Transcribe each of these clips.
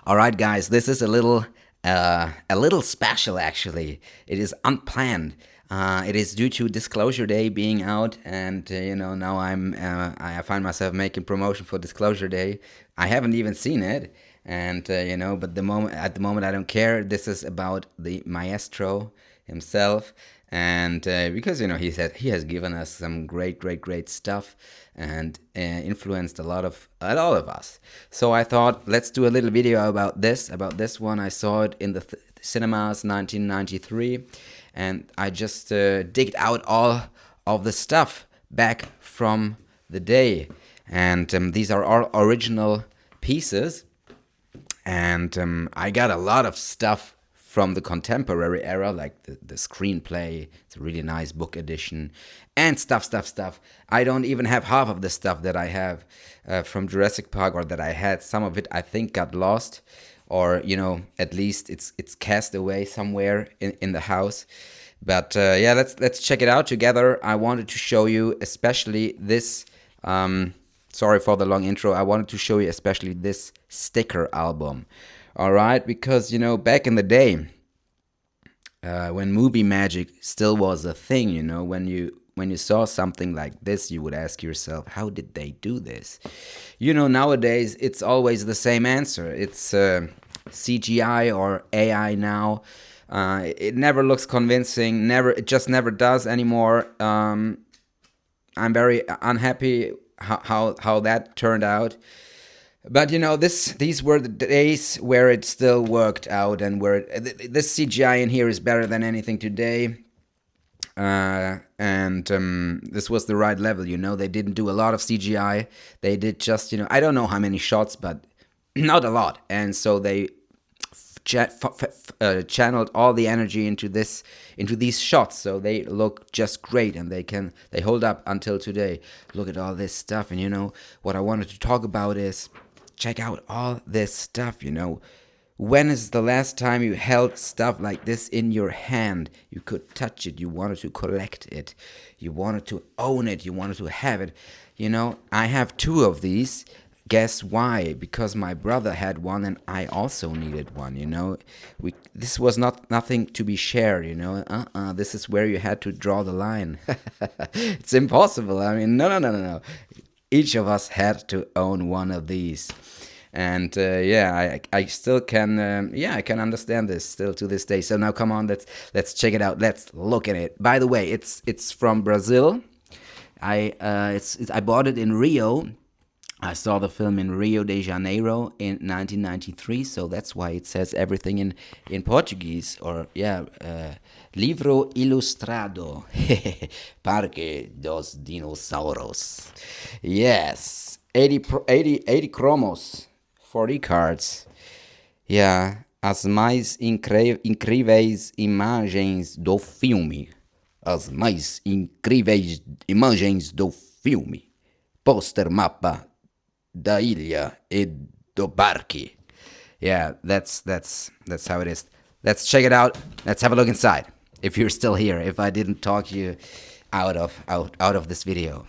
All right, guys, this is a little special actually. It is unplanned. It is due to Disclosure Day being out, and now I find myself making promotion for Disclosure Day. I haven't even seen it, and but the moment I don't care. This is about the maestro himself, and because he has given us some great stuff and influenced a lot of us. So I thought, let's do a little video about this one. I saw it in the cinemas 1993, and I just digged out all of the stuff back from the day, and these are all original pieces. And I got a lot of stuff from the contemporary era, like the screenplay. It's a really nice book edition, and stuff. I don't even have half of the stuff that I have from Jurassic Park, or that I had. Some of it I think got lost, or at least it's cast away somewhere in the house. But yeah, let's check it out together. I wanted to show you especially this. Sorry for the long intro. I wanted to show you especially this sticker album. All right, because back in the day, when movie magic still was a thing, when you saw something like this, you would ask yourself, how did they do this? Nowadays it's always the same answer. It's CGI or AI now. It never looks convincing. It just never does anymore. I'm very unhappy how that turned out. But these were the days where it still worked out, and where this CGI in here is better than anything today. And this was the right level. They didn't do a lot of CGI. They did just I don't know how many shots, but not a lot. And so they channeled all the energy into these shots, so they look just great, and they hold up until today. Look at all this stuff. And what I wanted to talk about is, check out all this stuff. When is the last time you held stuff like this in your hand? You could touch it, you wanted to collect it, you wanted to own it, you wanted to have it. I have two of these. Guess why? Because my brother had one, and I also needed one. This was nothing to be shared. This is where you had to draw the line. It's impossible. I mean, no. Each of us had to own one of these, and I still can. I can understand this still to this day. So now, come on, let's check it out. Let's look at it. By the way, it's from Brazil. I bought it in Rio. I saw the film in Rio de Janeiro in 1993, so that's why it says everything in Portuguese. Or Livro Ilustrado, Parque dos Dinossauros. Yes, 80 cromos, 40 cards. Yeah, as mais incríveis imagens do filme. As mais incríveis imagens do filme. Poster mapa da ilha e do parque. Yeah, that's how it is. Let's check it out. Let's have a look inside. If you're still here, if I didn't talk you out of this video.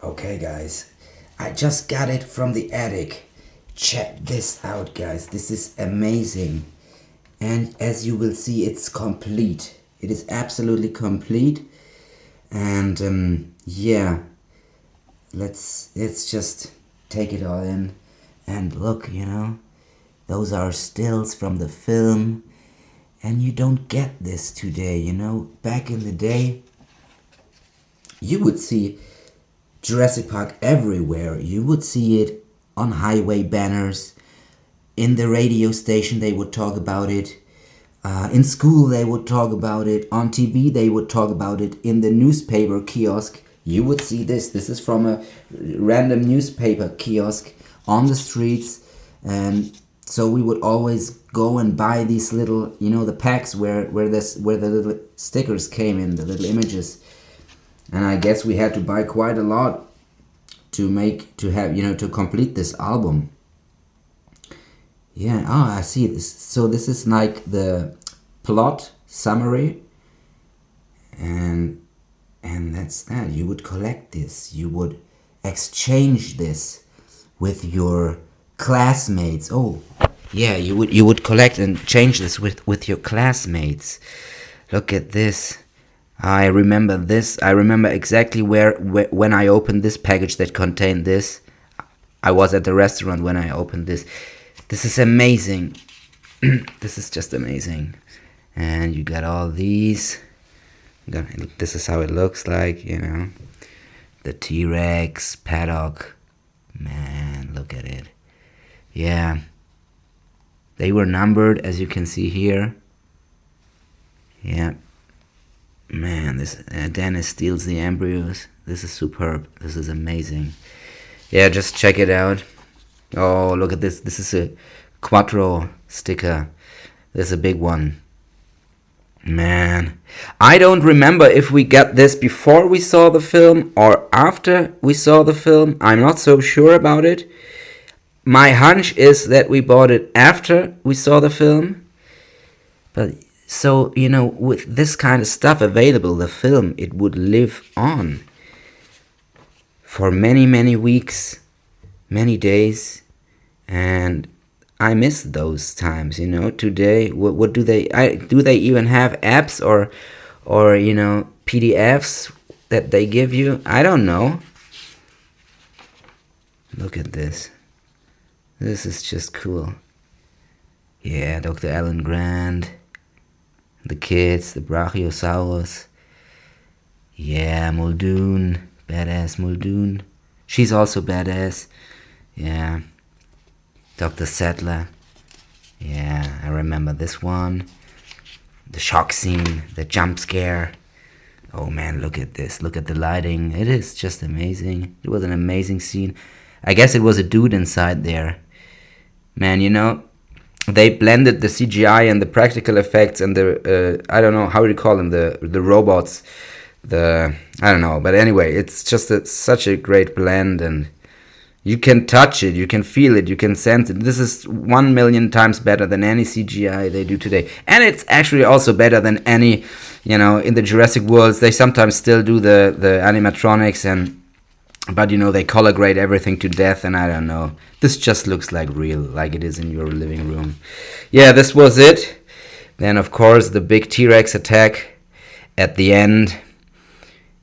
Okay, guys, I just got it from the attic. Check this out, guys. This is amazing. And as you will see, it's complete. It is absolutely complete. And yeah, let's just take it all in and look. Those are stills from the film, and you don't get this today. Back in the day, you would see Jurassic Park everywhere. You would see it on highway banners. In the radio station they would talk about it. In school they would talk about it. On TV they would talk about it. In the newspaper kiosk you would see this. This is from a random newspaper kiosk on the streets. And so we would always go and buy these little, the packs where the little stickers came in, the little images. And I guess we had to buy quite a lot to complete this album. Yeah, I see this. So this is like the plot summary, and that's that. You would collect this. You would exchange this with your classmates. Oh, Yeah, you would collect and change this with your classmates. Look at this. I remember this. I remember exactly where when I opened this package that contained this. I was at the restaurant when I opened this. This is amazing. This is just amazing. And you got all these. This is how it looks like, The T-Rex paddock. Man, look at it. Yeah. They were numbered, as you can see here. Yeah. Man, this Dennis steals the embryos. This is superb. This is amazing. Yeah, just check it out. Oh, look at this. This is a Quattro sticker. This is a big one. Man, I don't remember if we got this before we saw the film or after we saw the film. I'm not so sure about it. My hunch is that we bought it after we saw the film. But so, with this kind of stuff available, the film, it would live on for many, many weeks, many days. And I miss those times, Today, what do they even have apps or PDFs that they give you? I don't know. Look at this. This is just cool. Yeah, Dr. Alan Grant, the kids, the Brachiosaurus. Yeah, Muldoon, badass Muldoon. She's also badass. Yeah. Dr. Sattler. Yeah, I remember this one. The shock scene, the jump scare. Oh man, look at this. Look at the lighting. It is just amazing. It was an amazing scene. I guess it was a dude inside there. Man, they blended the CGI and the practical effects and the, I don't know, how do you call them, the robots. I don't know. But anyway, it's just such a great blend, and you can touch it, you can feel it, you can sense it. This is 1,000,000 times better than any CGI they do today. And it's actually also better than any, in the Jurassic worlds, they sometimes still do the animatronics, but they color grade everything to death, and I don't know. This just looks like real, like it is in your living room. Yeah, this was it. Then, of course, the big T-Rex attack at the end.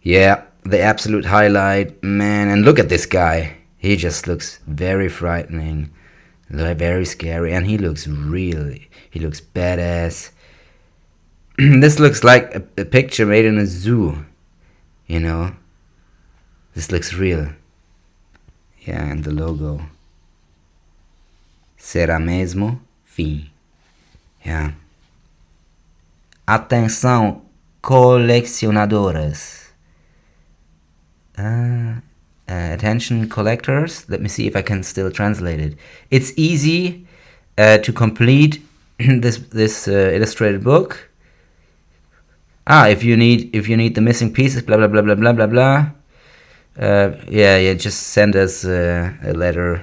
Yeah, the absolute highlight. Man, and look at this guy. He just looks very frightening, very scary, and he looks real. He looks badass. This looks like a picture made in a zoo, This looks real. Yeah, and the logo. Será mesmo fim. Yeah. Atenção, colecionadoras. Attention collectors. Let me see if I can still translate it. It's easy to complete this illustrated book. If you need the missing pieces, blah blah blah blah blah blah blah. Just send us a letter,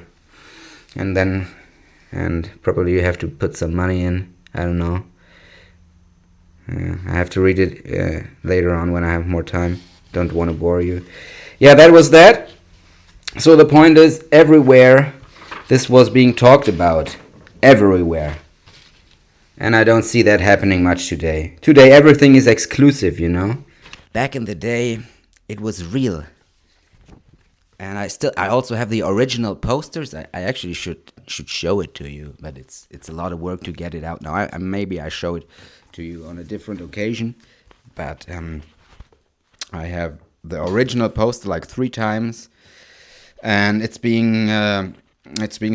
and probably you have to put some money in. I don't know. I have to read it later on when I have more time. Don't want to bore you. Yeah, that was that. So the point is, everywhere this was being talked about. Everywhere. And I don't see that happening much today. Today everything is exclusive, Back in the day, it was real. And I also have the original posters. I actually should show it to you, but it's a lot of work to get it out now. Maybe I show it to you on a different occasion, but I have the original poster like 3 times, and it's being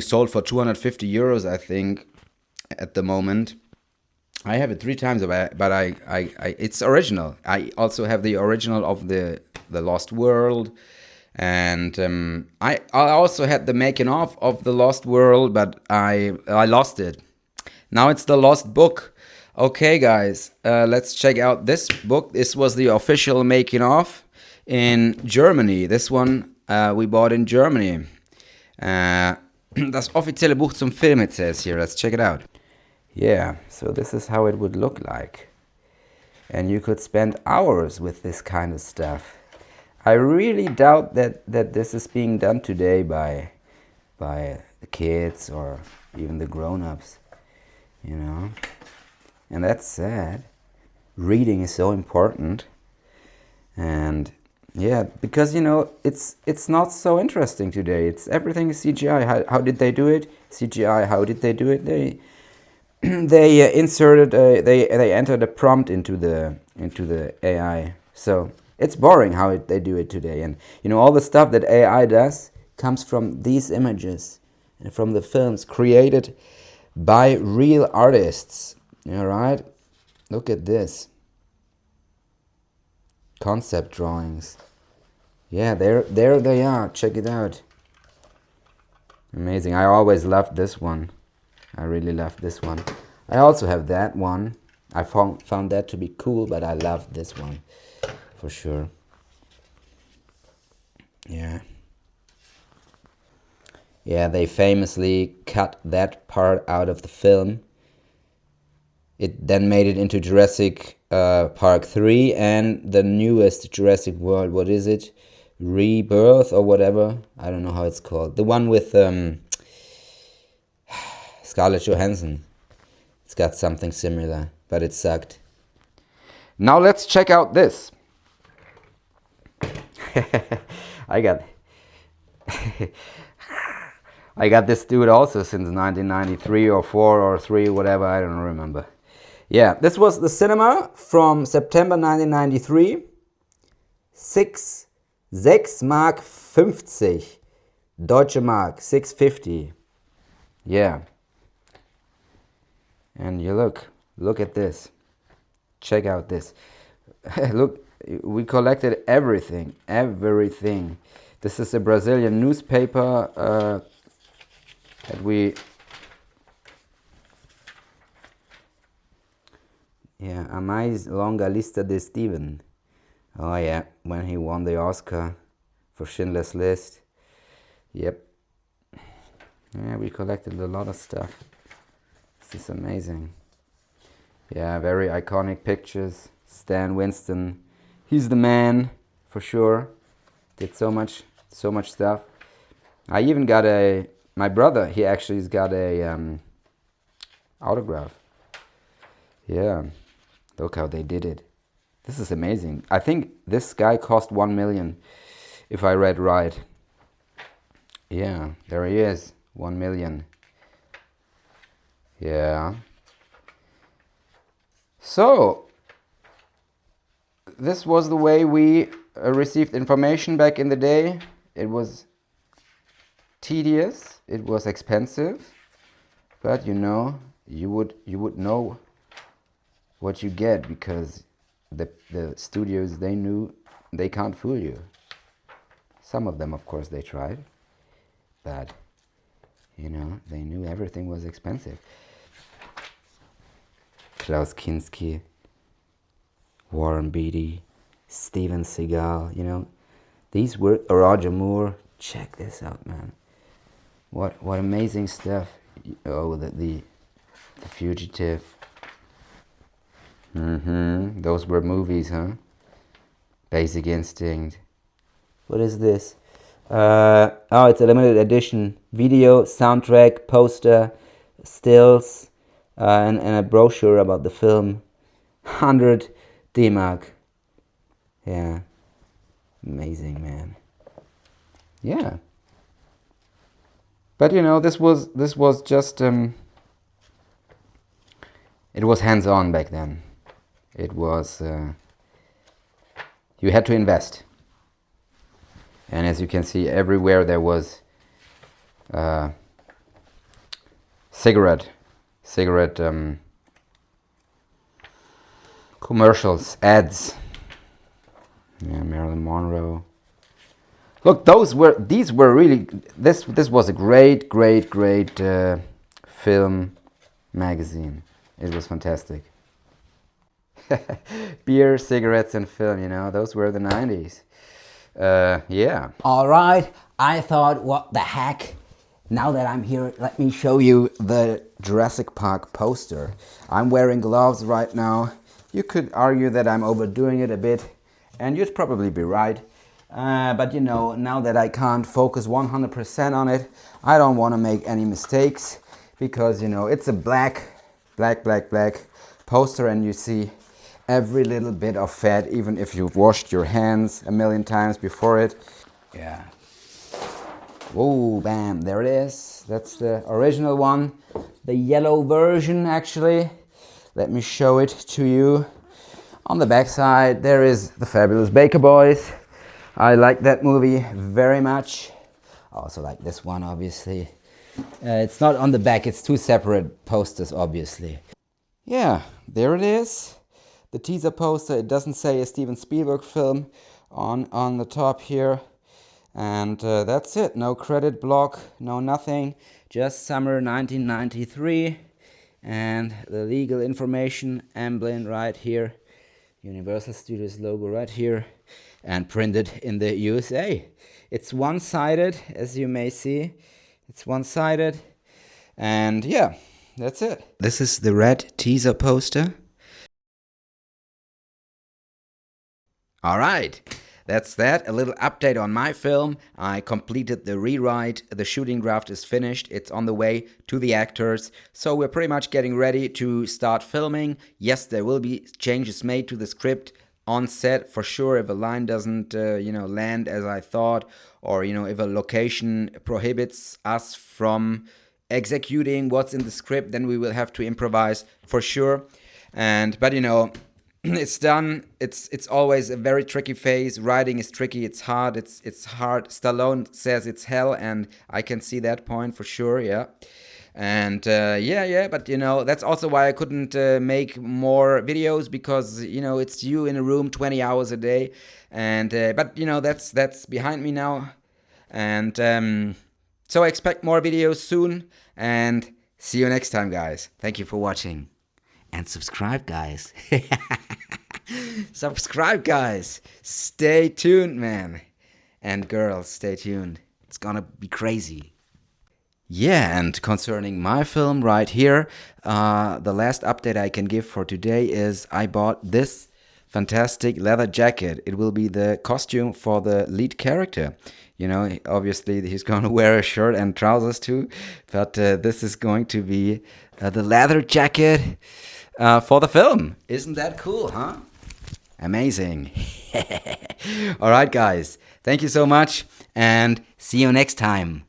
sold for 250 euros, I think, at the moment. I have it 3 times, but I it's original. I also have the original of the Lost World, and I also had the making of the Lost World, but I lost it. Now it's the Lost Book. Okay, guys, let's check out this book. This was the official making of in Germany. This one we bought in Germany. Das offizielle Buch zum Film, it says here. Let's check it out. Yeah, so this is how it would look like. And you could spend hours with this kind of stuff. I really doubt that this is being done today by the kids or even the grown-ups. you know. And that's sad. Reading is so important. And yeah, because, you know, it's not so interesting today. It's everything is CGI. How did they do it? CGI. How did they do it? They inserted they entered a prompt into the AI. So it's boring how they do it today. And you know, all the stuff that AI does comes from these images and from the films created by real artists. All right, look at this. Concept drawings. Yeah, there they are. Check it out. Amazing. I always loved this one. I really love this one. I also have that one. I found that to be cool, but I love this one for sure. Yeah. Yeah, they famously cut that part out of the film. It then made it into Jurassic Park 3 and the newest Jurassic World. What is it? Rebirth or whatever? I don't know how it's called. The one with Scarlett Johansson. It's got something similar, but it sucked. Now let's check out this. I got this dude also since 1993 or 4 or 3, whatever, I don't remember. Yeah, this was the cinema from September 1993. 6 Mark 50. Deutsche Mark 650. Yeah. And you look at this. Check out this. Look, we collected everything. This is a Brazilian newspaper that we... Yeah, a mais longa lista de Steven. Oh yeah, when he won the Oscar for Schindler's List. Yep. Yeah, we collected a lot of stuff. This is amazing. Yeah, very iconic pictures. Stan Winston, he's the man for sure. Did so much stuff. I even got my brother, he actually has got a autograph. Yeah, look how they did it. This is amazing. I think this guy cost 1 million, if I read right. Yeah, there he is, 1 million. Yeah. So, this was the way we received information back in the day. It was tedious, it was expensive, but you know, you would know what you get, because the studios, they knew they can't fool you. Some of them, of course, they tried, but you know, they knew everything was expensive. Klaus Kinski, Warren Beatty, Steven Seagal, you know, these were Roger Moore. Check this out, man. What amazing stuff. Oh, the Fugitive. Those were movies, huh? Basic Instinct. What is this? Oh, it's a limited edition video, soundtrack, poster, stills, and a brochure about the film. 100 D-Mark. Yeah. Amazing, man. Yeah. But you know, this was just it was hands-on back then. It was you had to invest. And as you can see, everywhere there was cigarette commercials, ads. Yeah, Marilyn Monroe. Look, these were really, this was a great film magazine. It was fantastic. Beer, cigarettes, and film, you know, those were the 90s. Yeah. All right, I thought, what the heck? Now that I'm here, let me show you the Jurassic Park poster. I'm wearing gloves right now. You could argue that I'm overdoing it a bit, and you'd probably be right. But you know, now that I can't focus 100% on it, I don't want to make any mistakes, because you know, it's a black black poster, and you see every little bit of fat, even if you've washed your hands a million times before it. Yeah. Whoa, bam, there it is. That's the original one. The yellow version, actually. Let me show it to you. On the back side, there is The Fabulous Baker Boys. I like that movie very much. I also like this one, obviously. It's not on the back, it's two separate posters, obviously. Yeah, there it is. The teaser poster. It doesn't say a Steven Spielberg film on the top here. And that's it. No credit block, no nothing. Just summer 1993. And the legal information emblem right here. Universal Studios logo right here. And printed in the USA. It's one-sided, as you may see. It's one-sided. And yeah, that's it. This is the red teaser poster. All right, that's that. A little update on my film. I completed the rewrite. The shooting draft is finished. It's on the way to the actors. So we're pretty much getting ready to start filming. Yes, there will be changes made to the script on set for sure if a line doesn't, land as I thought, or, if a location prohibits us from executing what's in the script, then we will have to improvise for sure. But it's done. It's always a very tricky phase. Writing is tricky. It's hard. It's hard. Stallone says it's hell, and I can see that point for sure. Yeah. And but that's also why I couldn't make more videos, because it's you in a room 20 hours a day, and but that's behind me now, and so I expect more videos soon, and see you next time, guys. Thank you for watching, and subscribe, guys. Subscribe, guys. Stay tuned, man, and girls, stay tuned. It's gonna be crazy. Yeah, and concerning my film right here, the last update I can give for today is I bought this fantastic leather jacket. It will be the costume for the lead character. Obviously he's going to wear a shirt and trousers too, but this is going to be the leather jacket for the film. Isn't that cool, huh? Amazing. All right, guys. Thank you so much, and see you next time.